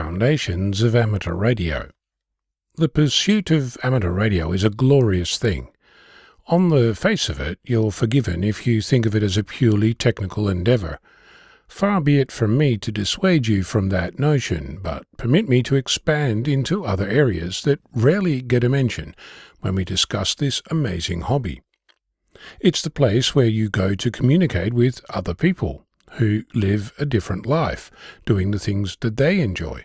Foundations of Amateur Radio. The pursuit of amateur radio is a glorious thing. On the face of it, you're forgiven if you think of it as a purely technical endeavour. Far be it from me to dissuade you from that notion, but permit me to expand into other areas that rarely get a mention when we discuss this amazing hobby. It's the place where you go to communicate with other people who live a different life, doing the things that they enjoy.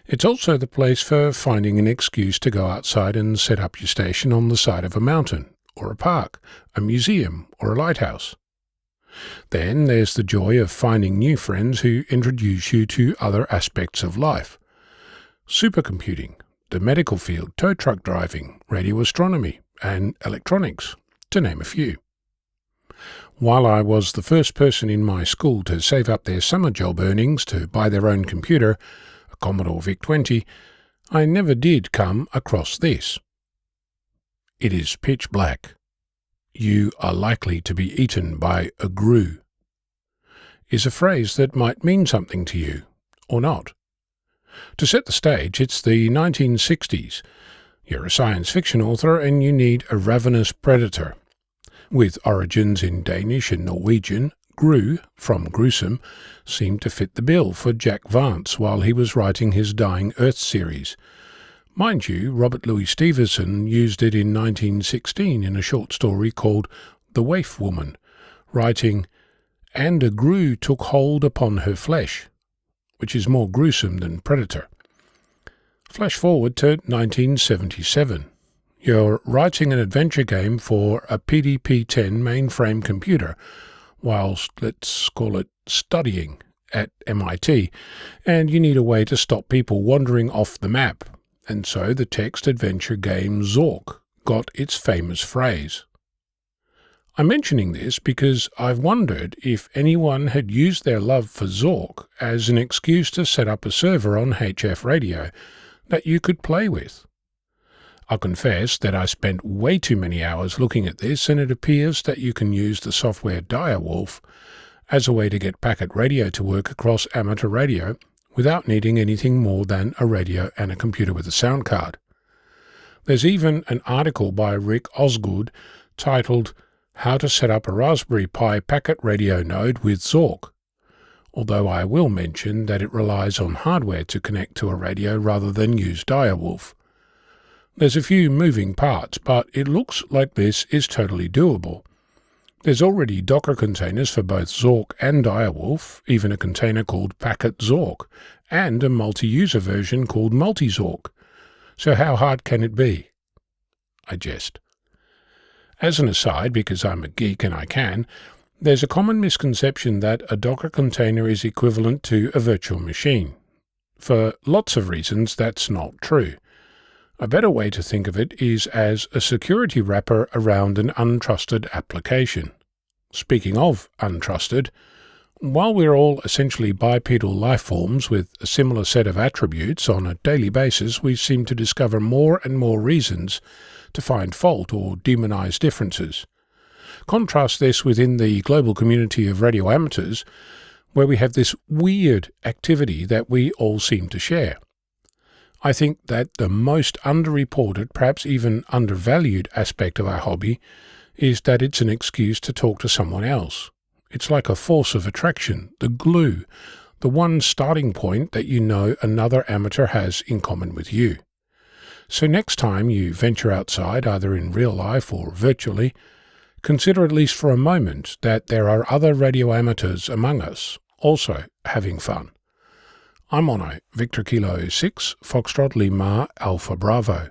It's also the place for finding an excuse to go outside and set up your station on the side of a mountain, or a park, a museum, or a lighthouse. Then there's the joy of finding new friends who introduce you to other aspects of life. Supercomputing, the medical field, tow truck driving, radio astronomy, and electronics, to name a few. While I was the first person in my school to save up their summer job earnings to buy their own computer, a Commodore VIC-20, I never did come across this. It is pitch black. You are likely to be eaten by a grue, is a phrase that might mean something to you, or not. To set the stage, it's the 1960s. You're a science fiction author and you need a ravenous predator. With origins in Danish and Norwegian, grue, from gruesome, seemed to fit the bill for Jack Vance while he was writing his Dying Earth series. Mind you, Robert Louis Stevenson used it in 1916 in a short story called The Waif Woman, writing, "And a grue took hold upon her flesh," which is more gruesome than predator. Flash forward to 1977. You're writing an adventure game for a PDP-10 mainframe computer, whilst, let's call it, studying at MIT, and you need a way to stop people wandering off the map, and so the text adventure game Zork got its famous phrase. I'm mentioning this because I've wondered if anyone had used their love for Zork as an excuse to set up a server on HF radio that you could play with. I'll confess that I spent way too many hours looking at this, and it appears that you can use the software Direwolf as a way to get packet radio to work across amateur radio without needing anything more than a radio and a computer with a sound card. There's even an article by Rick Osgood titled "How to Set Up a Raspberry Pi Packet Radio Node with Zork," although I will mention that it relies on hardware to connect to a radio rather than use Direwolf. There's a few moving parts, but it looks like this is totally doable. There's already Docker containers for both Zork and Direwolf, even a container called Packet Zork, and a multi-user version called Multi-Zork. So how hard can it be? I jest. As an aside, because I'm a geek and I can, there's a common misconception that a Docker container is equivalent to a virtual machine. For lots of reasons, that's not true. A better way to think of it is as a security wrapper around an untrusted application. Speaking of untrusted, while we're all essentially bipedal life forms with a similar set of attributes on a daily basis, we seem to discover more and more reasons to find fault or demonize differences. Contrast this within the global community of radio amateurs, where we have this weird activity that we all seem to share. I think that the most underreported, perhaps even undervalued aspect of our hobby is that it's an excuse to talk to someone else. It's like a force of attraction, the glue, the one starting point that you know another amateur has in common with you. So next time you venture outside, either in real life or virtually, consider at least for a moment that there are other radio amateurs among us, also having fun. I'm Mono, Victor Kilo 6, Foxtrot Lima Alpha Bravo.